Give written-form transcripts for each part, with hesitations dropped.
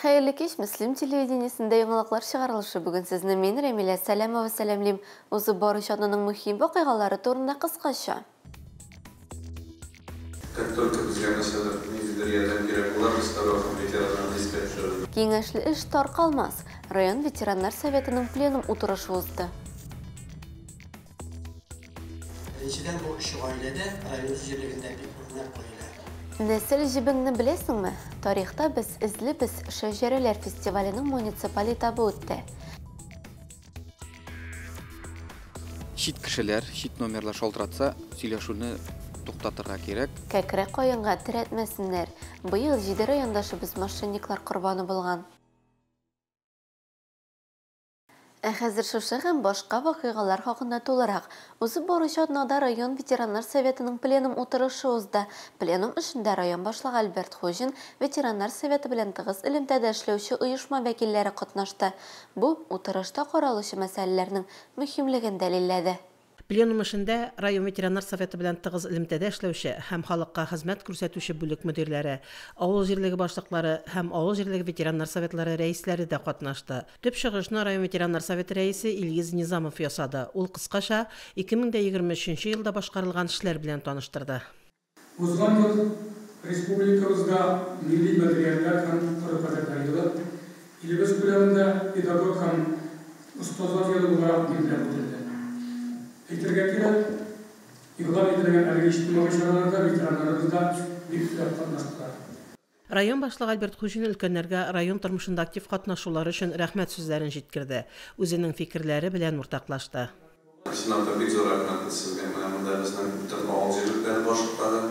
Hayırlı kеш, Müslüm televideniyesinde yanılıklar çıkarılışı bugün sizinle men Remile Salamova salamlayım. Uzı Barış adının mühim vakıйгалары турында kıskaça. Как только bizga müzidir yardım gerek olur, biz tarafın veteranlarını dispatcher'ı. Kengashli iş tarqalmaz. Rayon Veteranlar Sovetinin plenum oturışı uzdı. Birinchidan bu ish oilada rayon huzurligida o'rnab qo'yiladi. Nesil jibingni bilasizmi? Tarixda biz izli biz Shajaralar festivalining munisipal etabi o'tdi. Şit kişiler, şit nomerler şoldıratsa, söyleşini to'xtatırga kerak. Kekre qoyunga tiretmesinler. Bıyıl 7 rayondashibız mashinaniklar qurboni bo'lgan. Hozir shu ham boshqa voqealar haqida to'liq. O'zi Boruch adnada rayon Veteranlar Sovetining plenum o'tirishi o'zda. Plenum ishida rayon boshlig'i Albert Xojin Veteranlar Soveti bilan tig'iz ilmda ishlovchi uyushma vakillari qatnashdi. Bu o'tirishda qaralishi masalalarning muhimligini dalilladi. Plenum işində rayon Veteranlar Soveti bilan tig'iz ilmdə işləvçi həm xalqqa xizmət göstərücü bölük müdirləri, avul җирлеге başlıqları həm avul җирлеге Veteranlar Sovetlары rəisləri də qatnaşdı. Төп чыгышны rayon Veteranlar Soветы rəisi İlgiz Nizamov ясады. Ул кыскача 2023 елда башкарылган эшләр белән таныштырды. Узган ел республикабызда милли материаллар һәм хөрмәтләр дәлиле, илебез күләмендә педагог һәм устазлар елы буларак билгеләнде. Әйтергә кирәк, игълан ителгән әлеге иҗтимагый чараларда ветераннарыбыз да бик күп катнаштылар. Район башлыгы Альберт Хужин өлкәннәргә район тормышында актив катнашулары өчен рәхмәт сүзләрен җиткерде. Үзенең фикерләре белән уртаклашты. Сенатор бик зур рәхмәт сезгә. Менә монда безнең бөтен авыл җирлеге башлыклары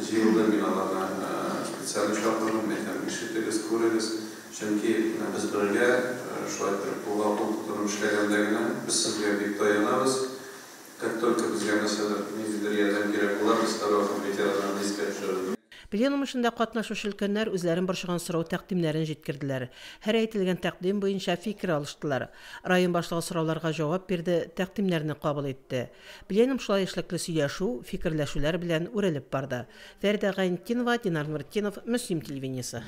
җыелды, мин аларны специаль чакырдым, әйтәм, ишетегез, күрегез. Чөнки без бергә шулай итеп булган эшләгәндә генә без сезгә бик таянабыз. Как только bizga мәсәлән müzidir ярдәм кирәк булар, biz tarafын ветераннарны диспатчеры. Пленум эшендә катнашучы өлкәннәр үзләрен борчыган сорау тәкъдимнәрен җиткерделәр. Һәр әйтелгән тәкъдим буенча фикер алыштылар. Район башлыгы сорауларга җавап бирде, тәкъдимнәрне кабул итте. Пленум шулай эшлекле сөйләшү, фикерләшүләр белән үрелеп барды. Фәридә Гайнтинова, Динар Нуртдинов, Müslüm телевидениесе.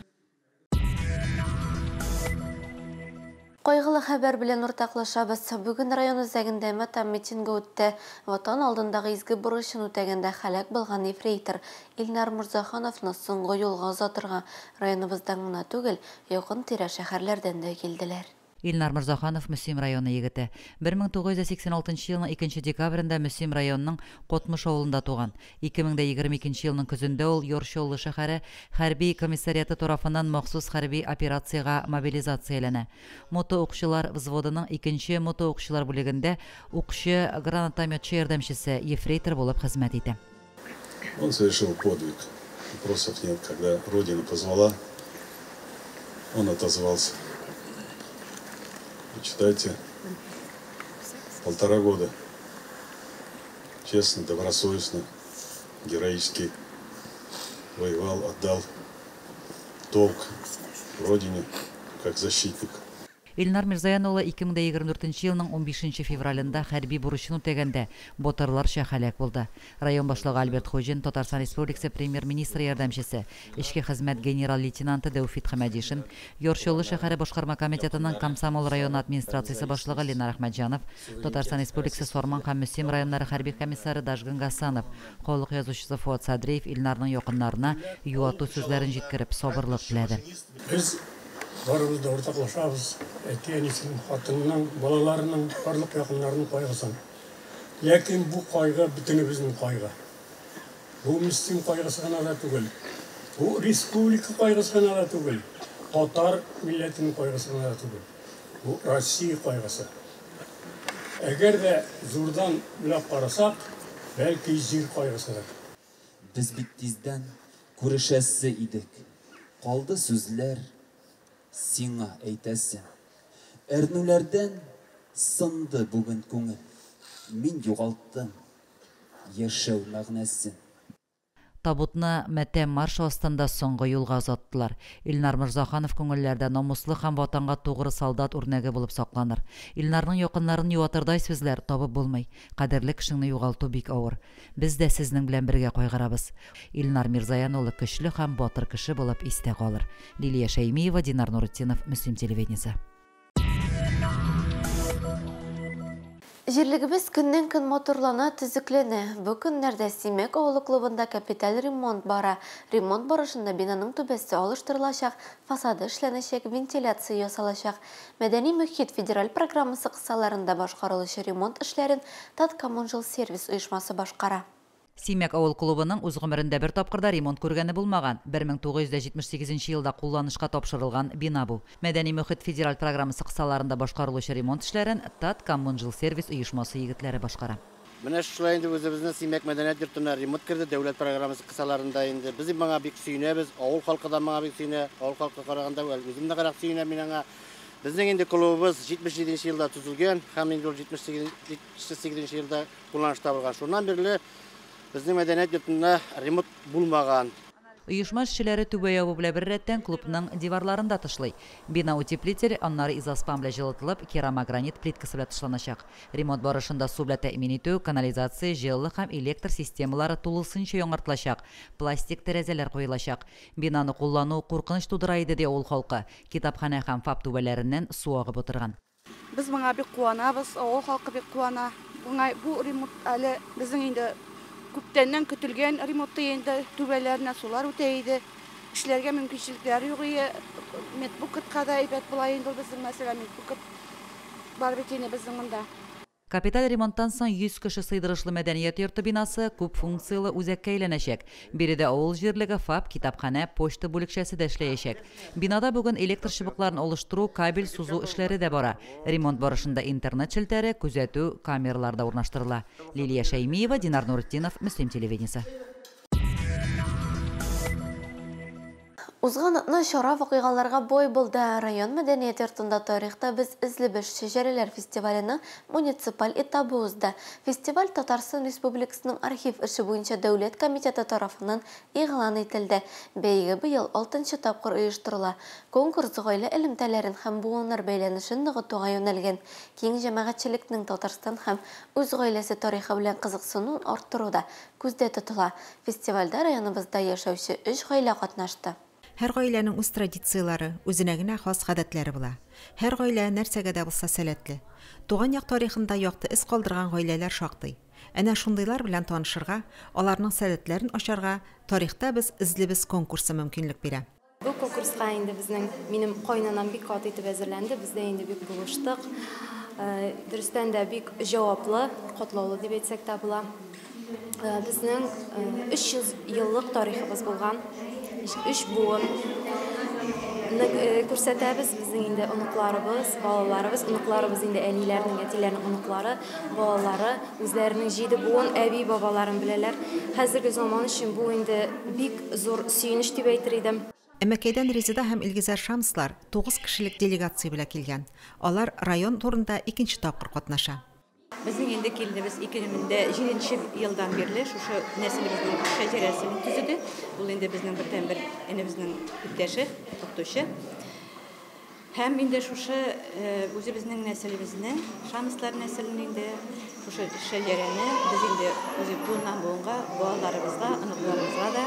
Кайгылы хәбәр белән уртаклашабыз. Бүген район үзәгендә матам митинги үтте. Ватан алдындагы изге бурычын үтәгәндә һәлак булган ефрейтор Илнар Мурзахановны соңгы юлга озатырга районыбыздан гына түгел, якын тирә шәһәрләрдән дә килделәр. Илнар Мурзаханов Müslüm районы егете. 1986 елның 2 декабрендә Müslüm районының Котмыш авылында туган. 2022 елның көзендә ул Йоршоллы шәһәре хәрби комиссариаты тарафыннан махсус хәрби операциягә мобилизацияләнә. Мото укчылар взводының 2-нче мото укчылар бүлегендә укчы гранатометчы ярдәмчесе ефрейтор булып хезмәт итә. Он совершил подвиг. Вопросов нет, когда Родина позвала, он отозвался. Читайте, 1,5 года честно, добросовестно, героически воевал, отдал долг Родине как защитник. Илнар Мирзаян улы 2024 елның 15 февралендә хәрби бурычын үтәгәндә ботарларча һәлак булды. Район башлыгы Альберт Хожин, Татарстан Республикасы премьер-министры ярдәмчесе, эчке хезмәт генерал-лейтенанты Дәүфит Хәмәдишин, Йоршоллы шәһәре башкарма комитетының Комсомол районы администрациясе башлыгы Ленар Әхмәтҗанов, Татарстан Республикасы Сорман һәм Müslüm районнары хәрби комиссары Дажгын Гасанов, халык язучысы Фуат Садриев Илнарның якыннарына юату сүзләрен җиткереп сабырлык теләде. Барыбыз да уртаклашабыз. Әтиәнисенең, хатынының, балаларының, барлык якыннарының кайгысын. Ләкин бу кайгы бөтенебезнең кайгы. Бу Müslüm кайгысы гына да түгел. Бу республика кайгысы гына да түгел. Татар милләтенең кайгысы гына да түгел. Бу Россия кайгысы. Әгәр дә зурдан билап карасак, бәлки җир кайгысыдыр. Без бит тиздән күрешәсе идек. Калды сүзләр сиңа әйтәсем. Әрнүләрдән сынды бүген күңел. Мин югалттым яшәү мәгънәсен. Табутны Мәтәм марш астында соңгы юлга озаттылар. Илнар Мырзаханов күңелләрдә намуслы һәм ватанга тугры солдат үрнәге булып сакланыр. Илнарның якыннарын юатырдай сүзләр табып булмый. Кадерле кешеңне югалту бик авыр. Без дә сезнең белән бергә кайгырабыз. Илнар Мирзаян улы көчле һәм батыр кеше булып истә калыр. Лилия Шәймиева, Динар Нуретдинов, Мөслим телевидениесе. Җирлегебез көннән-көн моторлана, төзекләнә. Бу көннәрдә Симәк авылы клубында капиталь ремонт бара. Ремонт барышында бинаның түбәсе алыштырылачак, фасады эшләнәчәк, вентиляция ясалачак. Мәдәни мөхит федераль программасы кысаларында башкарылучы ремонт эшләрен Таткоммунжил сервис оешмасы башкара. Симәк авыл клубының үз гомерендә бер тапкырда ремонт күргәне булмаган. 1978 елда кулланышка тапшырылган бина бу. Мәдәни мөхит федераль программасы кысаларында башкарылучы ремонт эшләрен Таткоммунжил сервис оешмасы егетләре башкара. Менә шулай инде үзебезнең Симәк мәдәният йортына ремонт керде дәүләт программасы кысаларында инде. Без моңа бик сөенәбез, авыл халкы да моңа бик сөенә, авыл халкы караганда үзем дә карак сөенәм мин аңа. Безнең инде клубыбыз 77 елда төзелгән, һәм инде 78 елда кулланышта булган. Шуннан бирле безнең мәдәният йортында ремонт булмаган. Оешма эшчеләре түбә ябу белән бер рәттән клубның диварларында тышлый. Бина утеплитель, аннары изоспан белән җылытылып, керамогранит плиткасы белән тышланачак. Ремонт барышында су белән тәэмин итү, канализация, җылы һәм электр системалары тулысынча яңартылачак. Пластик тәрәзәләр куелачак. Бинаны куллану куркыныч тудыра иде ди авыл халкы. Китапханә һәм ФАП түбәләреннән су агып утырган. Без моңа бик куанабыз, авыл халкы бик куана. Бу ремонт әле безнең инде күптәннән көтелгән ремонтты инде түбәләренә сулар үтә иде. Эшләргә мөмкинлекләр юк иде. Медбукетка да әйбәт була инде безнең мәсәлән медбукет бар бит инде безнең монда. Капиталь ремонттан соң 100 кеше сыйдырышлы мәдәният йорты бинасы күп функциялы үзәккә әйләнәчәк. Биредә авыл җирлеге ФАП, китапханә, почта бүлекчәсе дә эшләячәк. Бинада бүген электр чыбыкларын алыштыру, кабель сузу эшләре дә бара. Ремонт барышында интернет челтәре, күзәтү камералар да урнаштырыла. Лилия Шәймиева, Динар Нуретдинов, Мөслим телевидениесе. Узган атна чара вакыйгаларга бой булды. Район мәдәният йортында тарихта без излебеш шәҗәрәләр фестиваленең муниципаль этабы узды. Фестиваль Татарстан Республикасының архив эше буенча дәүләт комитеты тарафыннан игълан ителде. Бәйге быел 6нчы тапкыр оештырыла. Конкурс гаилә элемтәләрен һәм буыннар бәйләнешен ныгытуга юнәлгән. Киң җәмәгатьчелекнең Татарстан һәм үз гаиләсе тарихы белән кызыксынуын арттыруда күздә тотыла. Фестивальдә районыбызда яшәүче 3 гаилә катнашты. Һәр гаиләнең үз традициялары, үзенә генә хас гадәтләре була. Һәр гаилә нәрсәгә дә булса сәләтле. Туган як тарихында якты эз калдырган гаиләләр шактый. Әнә шундыйлар белән танышырга, аларның сәләтләрен ачарга тарихта без излебез конкурсы мөмкинлек бирә. Бу конкурска инде минем кайнанам бик кат итеп әзерләнде. Без дә инде бик булыштык. Дөрестән дә бик җаваплы, катлаулы дип әйтсәк тә була. Безнең 300 еллык тарихыбыз булган. 3 буын күрсәтәбез безнең инде оныкларыбыз, балаларыбыз инде әниләрнең, әтиләрнең оныклары, балалары үзләренең 7 буын әби бабаларын беләләр. Хәзерге заман өчен бу инде бик зур сөенеч дип әйтер идем. Әмәкәйдән Резида һәм Илгизәр Шамслар 9 кешелек делегация белән килгән. Алар район турында 2нче тапкыр катнаша. Безнең инде килдебез 2007 елдан бирле шушы нәселебезнең шәҗәрәсен төзеде. Ул инде безнең бердәнбер энебезнең иптәше, укытучы. Һәм инде шушы үзебезнең нәселебезнең, Шамслар нәселен инде шушы шәҗәрәне без инде үзе буыннан буынга балаларыбызга, оныкларыбызга да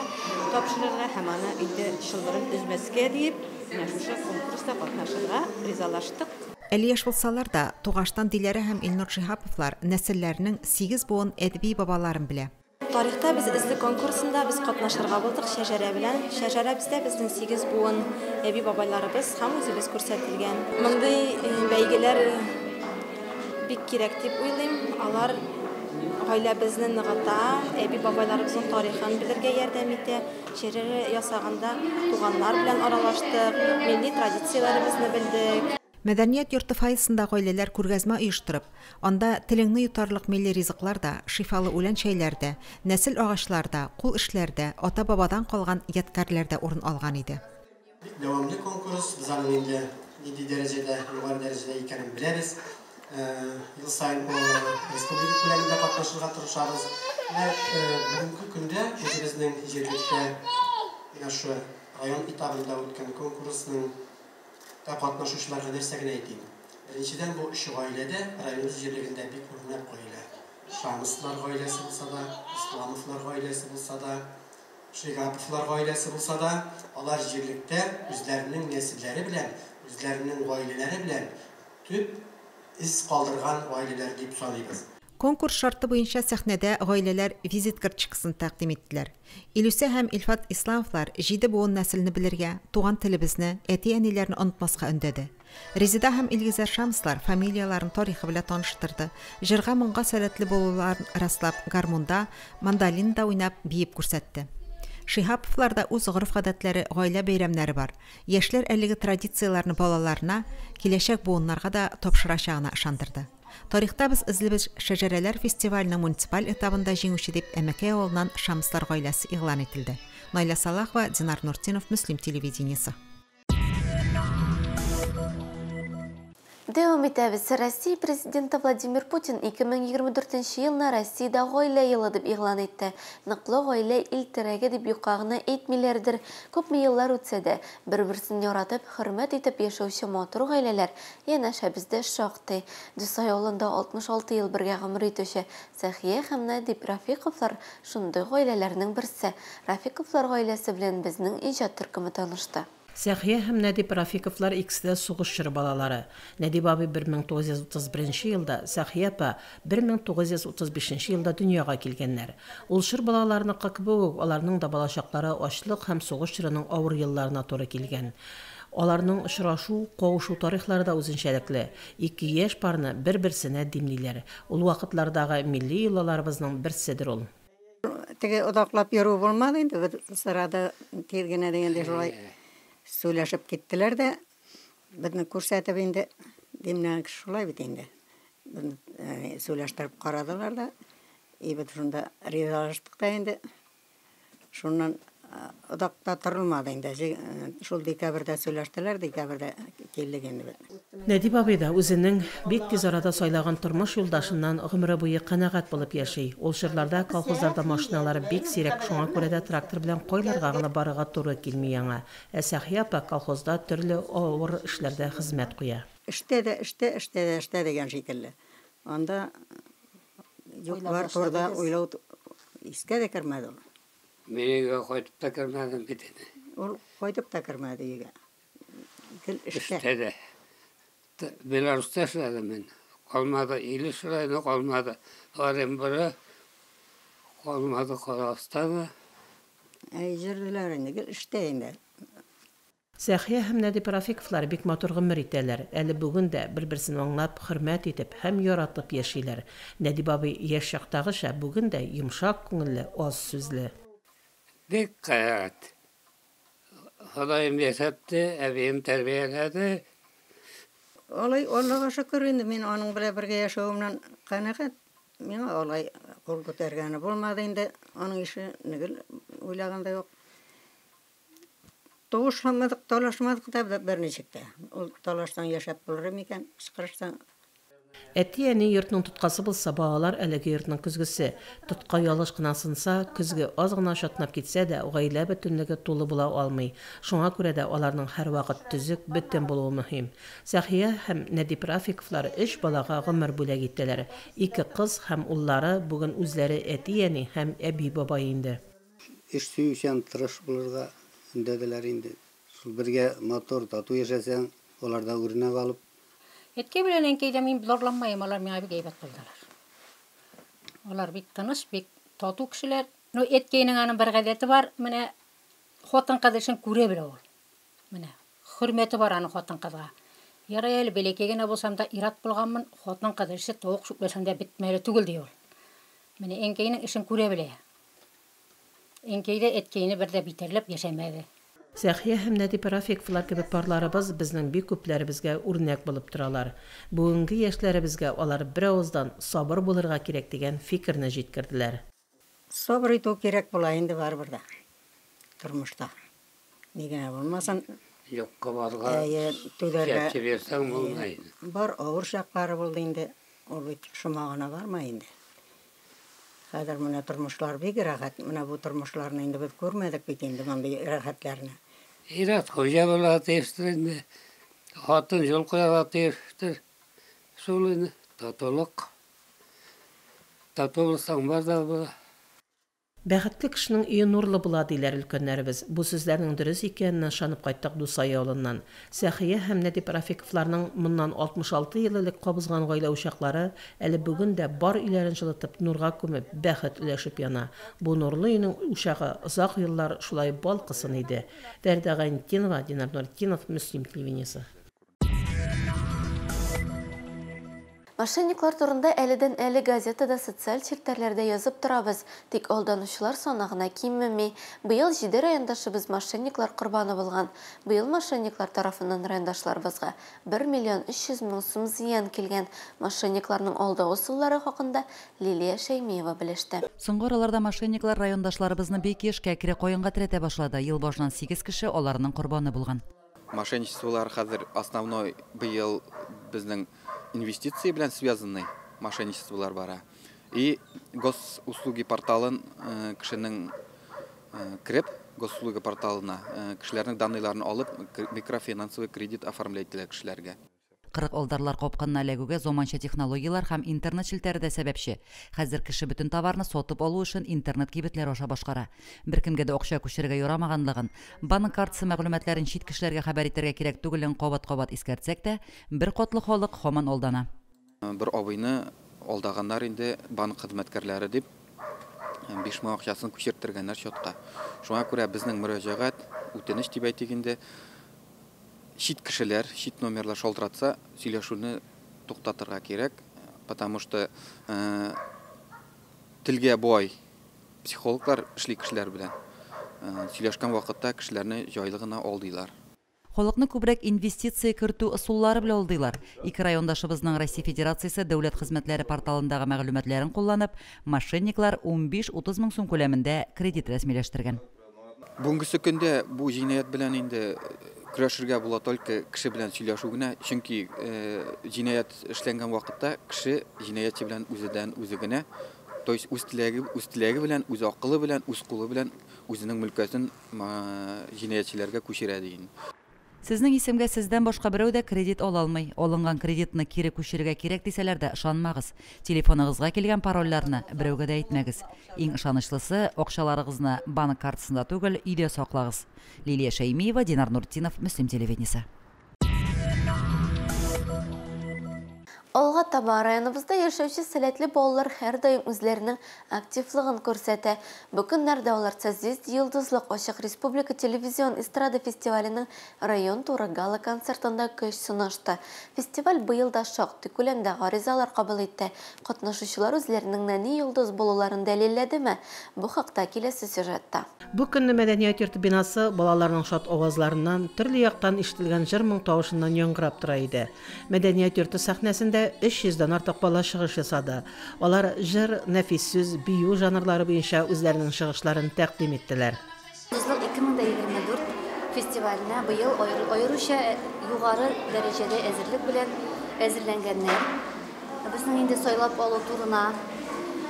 тапшырырга һәм аны инде шылдырып үзмәскә дип, менә шушы конкурста катнашырга ризалаштык. Әле яшь булсалар да, тугаштан Диләрә һәм Илнур Шиһаповлар нәселләрнең 8 буын әдәби бабаларын белә. Тарихта без изле конкурсында без катнашырга булдык шәҗәрә белән. Шәҗәрә бездә безнең 8 буын әби бабайларыбыз һәм үзебез күрсәтелгән. Мондый бәйгеләр бик кирәк дип уйлыйм. Алар гаиләбезне ныгыта, әби бабайларыбызның тарихын белергә ярдәм итә. Шәҗәрә ясаганда туганнар белән аралаштык, милли традицияләребезне белдек. Мәдәният йорты файсында гаиләләр күргәзмә оештырып, анда телеңне йотарлык милли ризыклар да, шифалы үлән чәйләрдә, нәсел агачларда, кул эшләрдә, ата-бабадан калган ядкарларда урын алган иде. Дәвамлы конкурс безнең инде нинди дәрәҗәдә, югары дәрәҗәдә икәнен беләбез. Ел сайын республика күләмендә катнашырга тырышабыз. Бүгінгі күнде өзіміздің жергілікті şu район этабында өткен конкурсның қатнашушыларға нәрсәгін айтайын. Біріншіден бұл үш гаиләдә район җирлегендә бик үрнәк гаилә. Шамыслар гаиләсе булса да, Исламовлар гаиләсе булса да, Шигаповлар гаиләсе булса да, алар җирлектә үзләренең нәселләре белән, үзләренең гаиләләре белән төп из калдырган гаиләләр дип саныйбыз. Конкурс шарты буенча сәхнәдә гаиләләр визит карточкасын тәкъдим иттеләр. Илүсә һәм Илфат Исламовлар 7 буын нәселне белергә, туган телебезне, әти-әниләрне онытмаска өндәде. Резида һәм Илгизәр Шамслар фамилияларын тарихы белән таныштырды. Җырга моңга сәләтле булуларын раслап, гармунда, мандолинда уйнап, биеп күрсәтте. Шиһаповлар да үз гореф-гадәтләре, гаилә бәйрәмнәре бар. Яшьләр әлеге традицияләрне балаларына, киләчәк буыннарга да тапшырачагына ышандырды. Тарихта без Излебез шәҗәрәләр фестиваленең муниципаль этабында җиңүче дип Әмәкәй авылыннан Шамслар гаиләсе игълан ителде. Найла Салахова, Динар Нуртинов, Муслим телевидениесе. Дәвам итәбез. Россия президенты Владимир Путин 2024 елны Россиядә гаилә елы дип игълан итте. Ныклы гаилә ил терәге дип юкагына әйтмиләрдер. Күпме еллар үтсә дә, бер-берсен яратып, хөрмәт итеп яшәүче матур гаиләләр янәшә бездә шактый. Дусай авылында 66 ел бергә гомер итүче Сәхия һәм Надип Рафиковлар шундый гаиләләрнең берсе. Рафиковлар гаиләсе белән безнең иҗат төркеме танышты. Сәхия һәм Надип Рафиковлар икесе дә сугышчы балалары. Надип абый 1931 елда, Сәхия апа 1935 елда дөньяга килгәннәр. Ул шыр балаларны кыбып, аларның да балачаклары ачлык һәм сугыш чорының авыр елларына туры килгән. Аларның очрашу, кавышу тарихлары да үзенчәлекле. Ике яшь парны бер-берсенә димлиләр. Ул вакытлардагы милли йолаларыбызның берседер ул. Теге одаклап йөрү булмады инде, сырада килгәнә дигәндә шулай сөйләшеп киттеләр дә, безне күрсәтеп инде, димнән шулай бит инде. Сөйләштереп карадылар да, бит шунда ризалаштык та инде. Шуннан одакта торылмады инде. Шул декабрьдә сөйләштеләр, декабрьдә килдек инде. Надип абый да үзенең бик тиз арада сайлаган тормыш юлдашыннан гомере буе канәгать булып яши. Ул чырларда колхозларда машиналары бик сирәк, шуңа күрә дә трактор белән кайларга гына барырга туры килми яңа. Сәхия апа колхозда төрле авыр эшләрдә хезмәт куя. Эштә дигән шикелле. Анда юклар турда уйлау искә дә кермәде. Менә кайтып та кермәдем бит. Ул кайтып та кермәде өйгә. Эштә дә. Беларуста эшләдем мин. Калмады, Илеш районы калмады. Оренбург калмады, Казакстан. Җирләр инде, эштә инде. Сәхия һәм Надип Рафиковлар бик матур гомер итәләр. Әле бүген дә бер-берсен аңлап, хөрмәт итеп һәм яратып яшиләр. Надип абый яшь чактагыча бүген дә йомшак күңелле, аз сүзле. Бик кыят. Ходаем ясатты, әбием тәрбияләде. Алай Аллага шөкер инде, мин аның белән бергә яшәүемнән канәгать. Миңа алай кул күтәргәне булмады инде. Аның ише нигел уйлаганда юк. Тавышламадык, талашмадык да берничектә. Ул талаштан яшәп булыр микән? Чыкырыштан. Әти-әни йортның тоткасы булса, балалар әлеге йортның көзгесе. Тотка ялыш кына сынса, көзге аз гына шатнап китсә дә, гаилә бөтенлеге тулы була алмый. Шуңа күрә дә аларның һәр вакыт төзек, бөтен булуы мөһим. Сәхия һәм Надип Рафиковлар 3 балага гомер бүләк иттеләр. 2 кыз һәм уллары бүген үзләре әти-әни һәм әби-бабай инде. Эш сөючән тырыш булырга үндәделәр инде. Шул бергә мотор тату яшәсәң, аларда үрнәк алып. Etke bilen enkeyde min zorlanmayım, onlar bana bir gıybet kıldılar. Onlar bir tanış, bir tatu kişiler. No etkeyinin anın bir gadeti var, mene xotan kadışın kure bile ol. Mene hürmeti var anın xotan kadığa. Yarayeli belekegene bolsam da irat bulganmın, xotan kadışı toğuk şüklesem de bitmeli tügül diyor. Mene enkeyinin işin kure bile. Enkeyde etkeyini bir de biterlep yaşamadı. Сәхия һәм Надип Рафиковлар кебек парларыбыз безнең бик күпләребезгә үрнәк булып торалар. Бүгенге яшьләребезгә алар бер авыздан сабыр булырга кирәк дигән фикерне җиткерделәр. Сабыр итү кирәк була инде барыбер. Тормышта. Нигә булмасын? Юкка барга. Кәчеп берсәң булмай. Бар авыр чаклары булды инде. Ул бит шума гына бармай инде. Хәзер менә тормышлар бик рәхәт. Менә бу тормышларны инде без күрмәдек бит инде мондый рәхәтләрне. Ират хоҗа була тефтер, хатын жол куяга тефтер. Шулны татулык. Татулсаң бар да була. Бәхетле кешенең өе нурлы була диләр өлкәннәребез. Бу сүзләрнең дөрес икәнен ышанып кайттык Дусай авылыннан. Сәхия һәм Нәдип Рафиковларның моннан 66 ел элек кабызган гаилә учаклары әле бүген дә бар өйләрен җылытып, нурга күмеп, бәхет өләшеп яна. Бу нурлы өйнең учагы озак еллар шулай балкысын иде. Фәрдә Гайнтинова, Динар Нуртдинов, Мөслим телевидениесе. Мошенниклар турында әледән-әле газетада социаль челтәрләрдә язып торабыз, тик алданучылар саны гына кимми. Быел 7 райондашыбыз мошенниклар корбаны булган. Быел мошенниклар тарафыннан райондашларыбызга 1 миллион 300 мең сум зыян килгән. Мошенникларның алда усуллары хакында Лилия Шәймиева белеште. Соңгы араларда мошенниклар райондашларыбызны бик ешкә кире коенга тирәтә башлады. Ел башыннан 8 кеше аларның корбаны булган. Мошенничестволар хәзер основной быел безнең инвестиции белән связанный мошенничестволар бара. И госуслуги порталын кешенең кирип, госуслуги порталына кешеләрнең данныйларын алып, микрофинансовый кредит оформляйтеләр кешеләргә. 40 алдарлар капканна эләгүгә заманча технологиялар һәм интернет челтәре дә сәбәпче. Хәзер кеше бөтен товарны сатып алу өчен интернет кибетләр аша башкара. Беркемгә дә акча күчерергә ярамаганлыгын, банк картасы мәгълүматларын чит кешеләргә хәбәр итәргә кирәк түгелен кабат-кабат искәртсәк тә, бер катлы халык һаман алдана. Бер абыйны алдаганнар инде банк хезмәткәрләре дип 5 мең акчасын күчертергәннәр счетка. Шуңа күрә безнең мөрәҗәгать үтенеч дип әйтик инде чит кешеләр, чит номерлар шалтыратса, сөйләшүне туктатырга кирәк, потому что телгә бай психологлар эшли кешеләр белән сөйләшкән вакытта кешеләрне җайлы гына алдылар. Халыкны күбрәк инвестиция кертү ысуллары белән алдылар. Ике райондашыбызның Россия Федерациясе дәүләт хезмәтләре порталындагы мәгълүматларын кулланып, мошенниклар 15-30 мең сум күләмендә кредит рәсмиләштергән. Бүгенге көндә бу җинаять белән инде көрәшергә була только кеше белән сөйләшү генә, чөнки җинаять эшләнгән вакытта кеше җинаятчы белән үзедән үзе генә, то есть үз теләге белән, үз акылы белән, үз кулы белән үзенең мөлкәсен җинаятчыларга күчерә дигән. Сезнең исемгә сездән башка берәү дә кредит ала алмый. Алынган кредитны кире күчерергә кирәк дисәләр дә ышанмагыз. Телефоныгызга килгән парольләрне берәүгә дә әйтмәгез. Иң ышанычлысы акчаларыгызны банк картасында түгел, өйдә саклагыз. Лилия Шәймиева, Динар Нуртдинов, Мөслим телевидениесе. Алга таба районыбызда яшәүче сәләтле балалар һәр даим үзләренең активлыгын күрсәтә. Бу көннәрдә алар «Созвездие йолдызлык» Ачык Республика телевизион эстрада фестиваленең район туры гала концертында көч сынашты. Фестиваль быел да шактый күләмдә гаризалар кабул итте. Катнашучылар үзләренең нәни йолдыз булуларын дәлилләдеме? Бу хакта киләсе сюжетта. Бу көнне мәдәният йорты бинасы балаларның шат авазларыннан, төрле яктан ишетелгән җыр моң тавышыннан яңгырап тора иде. Мәдәният йорты сәхнәсендә 300-дан артык бала чыгыш ясады. Алар җыр, нәфис сүз, бию жанрлары буенча үзләренең чыгышларын тәкъдим иттеләр. 2024 фестиваленә быел аеруча югары дәрәҗәдә әзерлек белән әзерләнгәннәр. Безнең инде сайлап алу турына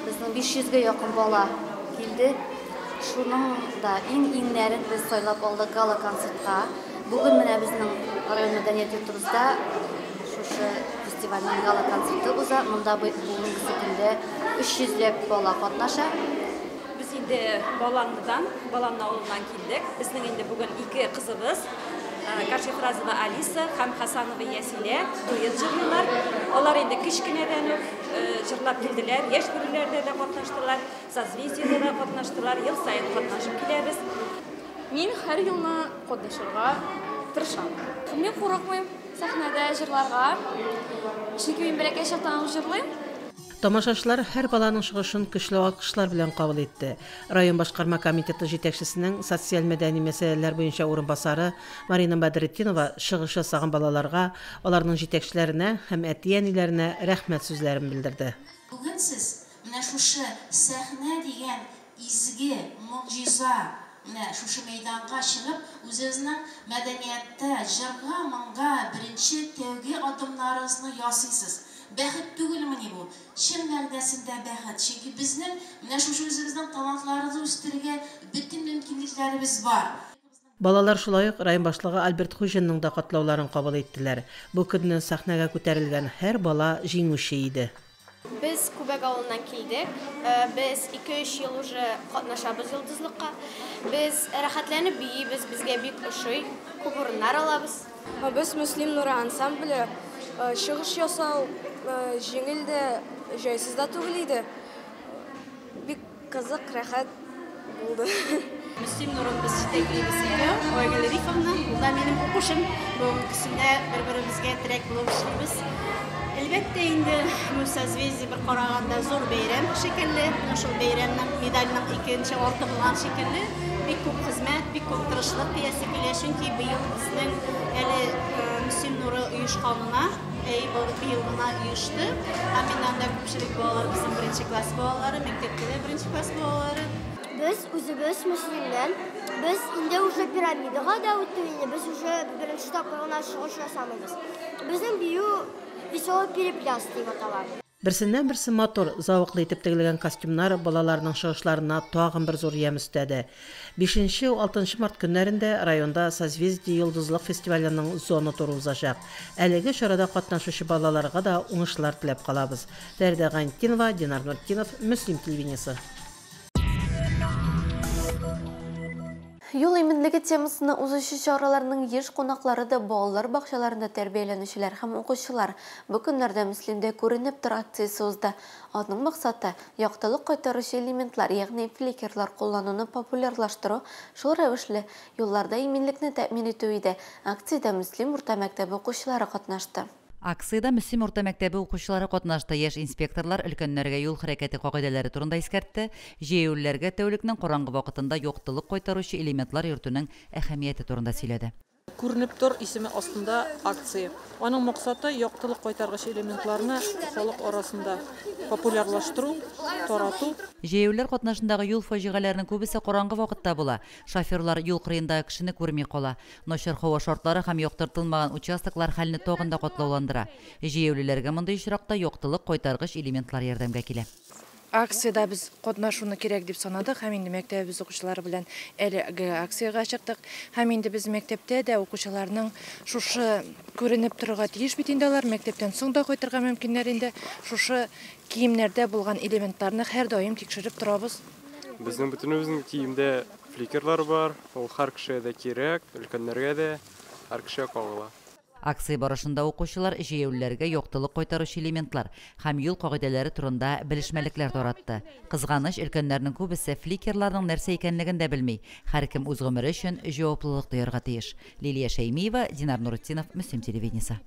безнең 500-гә якын бала килде. Шуның да иң-иңнәрен без сайлап алдык гала концертка. Бүген менә безнең район мәдәният йортыбызда шушы фестивальнең гала концерты уза. Монда бүгенге көндә 300-ләп бала катнаша. Biz инде баланның авылынан килдек. Безнең инде бүген 2 кызыбыз, Кашифразова Алиса һәм Хасанова Ясилә дуэт җырлыйлар. Алар инде кичкенәдән үк җырлап килделәр. Яшь бүреләрдә дә катнаштылар, созвездиедә дә катнаштылар. Ел сайын катнашып киләбез. Мин һәр елны катнашырга тырышам. Мин курыкмыйм сәхнәдә җырларга. Чөнки мин бәләкәй чактан җырлыйм. Тамашачылар һәр баланың чыгышын көчле алкышлар белән кабул итте. Район башкарма комитеты җитәкчесенең социаль мәдәни мәсьәләләр буенча урынбасары Марина Бадретдинова чыгыш ясаган балаларга, аларның җитәкчеләренә һәм әти-әниләренә рәхмәт сүзләрен белдерде. Бүген сез менә шушы сәхнә дигән изге могҗиза менә шушы мәйданга чыгып, үзегезнең мәдәниятта җырга, моңга беренче тәүге адымнарыгызны ясыйсыз. Бәхет түгелмени бу? Чын мәгънәсендә бәхет. Чөнки безнең менә шушы үзебезнең талантларыбызны үстерергә бөтен мөмкинлекләребез бар. Балалар шулай ук район башлыгы Альберт Хуҗинның да катлауларын кабул иттеләр. Бу көнне сәхнәгә күтәрелгән һәр бала җиңүче иде. Biz Күбәк авылыннан килдек. Biz 2-3 ел уже катнашабыз йолдызлыкка. Biz рәхәтләнеп биебез, безгә бик ошый. Күп урыннар алабыз. Biz Муслим Нуры ансамбле чыгыш ясау җиңел дә, җайсыз да түгел иде. Бик кызык, рәхәт булды. Муслим Нурын без җитәклибез иде. Айгөл Рифовна, ул да минем укушым. Бу кисендә бер-беребезгә терәк булып эшлибез. Әлбәттә инде бу созвездие бер караганда зур бәйрәм шикелле. Шул бәйрәмнең медальнең икенче арты булган шикелле. Бик күп хезмәт, бик күп тырышлык тиясе килә, чөнки быел безнең әле Муслим Нуры оешканына, быел гына оешты. Һәм да күпчелек балалар безнең 1-нче класс балалары, мәктәптә дә 1-нче класс балалары. Biz үзебез мөселман. Biz инде уже пирамидага да үттек. Biz уже беренче тапкыр гына чыгыш ясамыйбыз. Безнең бию веселый перепляс дип атала. Берсеннән-берсе мотор, завыклы итеп тегелгән костюмнар балаларның чыгышларына тагын бер зур ямь өстәде. 5-6 март көннәрендә районда Созвездие йолдызлык фестиваленең зона туры узачак. Әлеге чарада катнашучы балаларга да уңышлар теләп калабыз. Фәридә Гантинова, Динар Нуртдинов, Мөслим телевидениесе. Юл иминлеге темасына узышы чараларның еш қонаклары да балалар бакчаларында тәрбияләнүчеләр һәм укучылар. Бу көннәрдә Мөслимдә күренеп тора акциясе узды. Аның максаты яктылык кайтаручы элементлар, ягъни фликерлар куллануны популярлаштыру, шул рәвешле юлларда иминлекне тәэмин итү иде. Акциядә Мөслим урта мәктәбе укучылары катнашты. Акцияда Мөслим урта мәктәбе укучылары катнашты. Яшь инспекторлар өлкәннәргә юл хәрәкәте кагыйдәләре турында искәртте. Җәяүләргә тәүлекнең караңгы вакытында яктылык кайтаручы элементлар йөртүнең әһәмияте турында сөйләде. Күренеп тор исеме астында акция. Аның максаты яктылык кайтаргыч элементларны халык арасында популярлаштыру, тарату. Җәяүләр катнашындагы юл фаҗигаләренең күбесе караңгы вакытта була. Шоферлар юл кырыендагы кешене күрми кала. Начар һава шартлары һәм яктыртылмаган участоклар хәлне тагын да катлауландыра. Җәяүлеләргә мондай очракта яктылык кайтаргыч элементлар ярдәмгә килә. Акцияда biz катнашуны кирәк дип санадык, һәм инде мәктәбебез укучылары белән әлеге акциягә чыктык. Һәм инде без мәктәптә дә укучыларның шушы күренеп торырга тиеш бит инде алар мәктәптән соң да кайтырга мөмкиннәр инде. Шушы киемнәрдә булган элементларны һәр даим тикшереп торабыз. Безнең бөтенебезнең киемдә фликерлар бар, ул һәр кешегә дә кирәк, өлкәннәргә дә һәр кешегә кагыла. Акция барышында укучылар җәяүләргә яктылык кайтаручы элементлар һәм юл кагыйдәләре турында белешмәлекләр таратты. Кызганыч, өлкәннәрнең күбесе фликерларның нәрсә икәнлеген дә белми. Һәркем үз гомере өчен җаваплылык тоярга тиеш. Лилия Шәймиева, Динар Нуртдинов, Мөслим телевидениесе.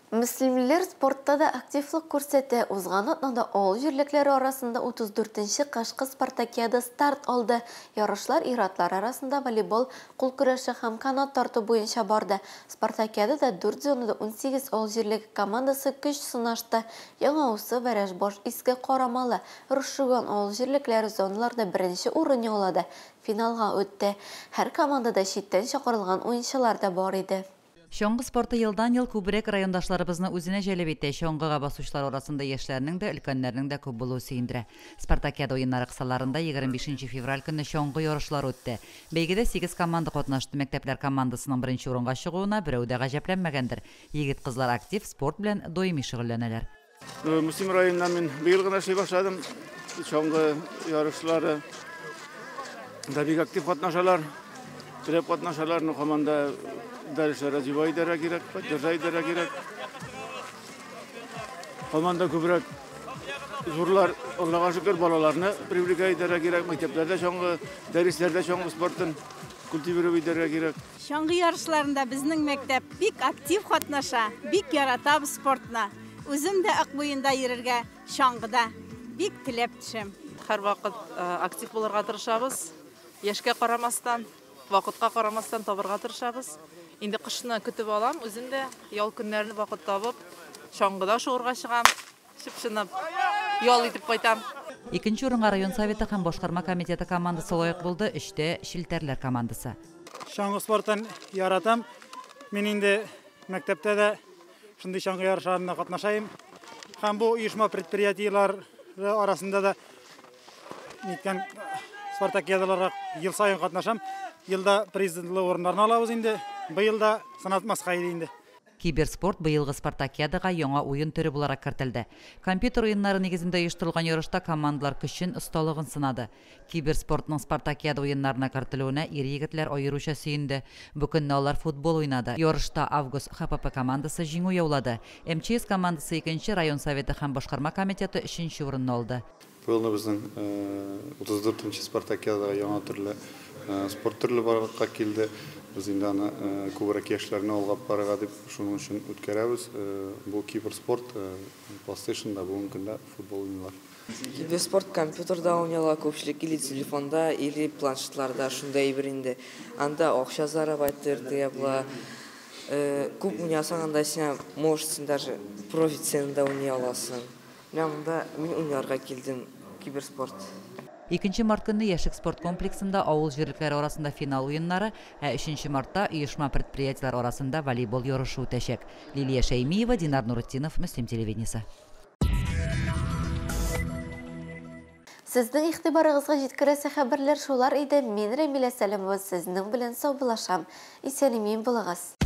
Мөслимләр спортта да активлык күрсәтә. Узган атнада авыл җирлекләре арасында 34-нче кышкы спартакиада старт алды. Ярышлар ир-атлар арасында волейбол, кул көрәше һәм канат тарту буенча барды. Спартакиадада 4 зонада 18 авыл җирлеге командасы көч сынашты. Яңаусы Вәрәжбаш Иске Карамалы, Рушуган авыл җирлекләре зоналарда беренче урын яулады. Финалга үтте. Һәр командада читтән чакырылган уенчылар да бар иде. Шоңгы спорты елдан-ел күбрәк райондашларыбызны үзенә җәлеп итә. Шоңгыга басучылар арасында яшьләрнең дә, өлкәннәрнең дә күп булуы сөендерә. Спартакиада уеннары кысаларында 25 февраль көнне шоңгы ярышлар үтте. Бәйгедә 8 команда катнашты. Мәктәпләр командасының беренче урынга чыгуына берәү дә гаҗәпләнмәгәндер. Егет-кызлар актив спорт белән даими шөгыльләнәләр. Мөслим районында мин быел гына эшли башладым. Шоңгы ярышлары да бик актив катнашалар. Төрле катнашаларның команда дальше развивай дәрә кирәк, поддержай дәрә кирәк. Команда күбрәк зурлар, Аллага шөкер, балаларны привлекай дәрә кирәк. Мәктәпләрдә шоңгы, дәресләрдә шоңгы спортын культивировать дәрә кирәк. Шоңгы ярышларында безнең мәктәп бик актив катнаша, бик яратабыз спортны. Үзем дә ак буенда йөрергә, шоңгыда бик теләп төшәм. Һәр вакыт актив булырга тырышабыз. Яшькә карамастан, вакытка карамастан табырга тырышабыз. Инде кышны көтеп алам, үзем дә ял көннәрне вакыт табып, шоңгыда шуырга чыгам, чыпшынып, ял итеп кайтам. Икенче урынга район советы һәм башкарма комитеты командасы лаек булды, 3тә Шилтәрләр командасы. Шоңгы спортын яратам. Мин инде мәктәптә дә шундый чаңгы ярышларында катнашайм. Һәм бу оешма предприятиеләр арасында да ниткән спартакиадаларга ел сайын катнашам. Елда президентлы орыннарны алабыз инде. Быел да санат маскайды инде. Киберспорт быйылгы спартакиадага яңа уен түрі буларак кертелде. Компьютер уеннары нигезендә оештырылган ярышта командалар көчен, осталыгын сынады. Киберспортның спартакиада уеннарына кертелүенә ир-егетләр аеруча сөенде. Бу көнне алар футбол уйнады. Ярышта Август ХПП командасы җиңү яулады. МЧС командасы 2-нче, район советы һәм башкарма комитеты 3-нче урынны алды. Быел безнең 34-нче спартакиадага яңа төрле спорт төрле барлыкка килде. Biz indi ana kubrak yaşlarını algap baraga dip şunun üçün ütkərəbiz. Bu kibersport PlayStation'da bugün gündə futbol oynuyorlar. Kibersport kompüterda oynuyorlar köpçülük или telefonda или planşetlarda şunday bir indi. Anda okşa заработать diye kup oynasan anda sen можешь даже профи ценында ойнай аласың. Мен униярга келдім киберспорт. 2 март көнне Яшек спорт комплексында авыл җирлекләре арасында финал уеннары, 3 мартта оешма предприятиеләр арасында волейбол ярышы үтәчәк. Лилия Шәймиева, Динар Нурутдинов, Мөслим телевидениесе. Сезнең игътибарыгызга җиткерәсе хәбәрләр шулар иде. Мин Рәмилә Сәлимова сезнең белән саубуллашам. Исән-имин булыгыз.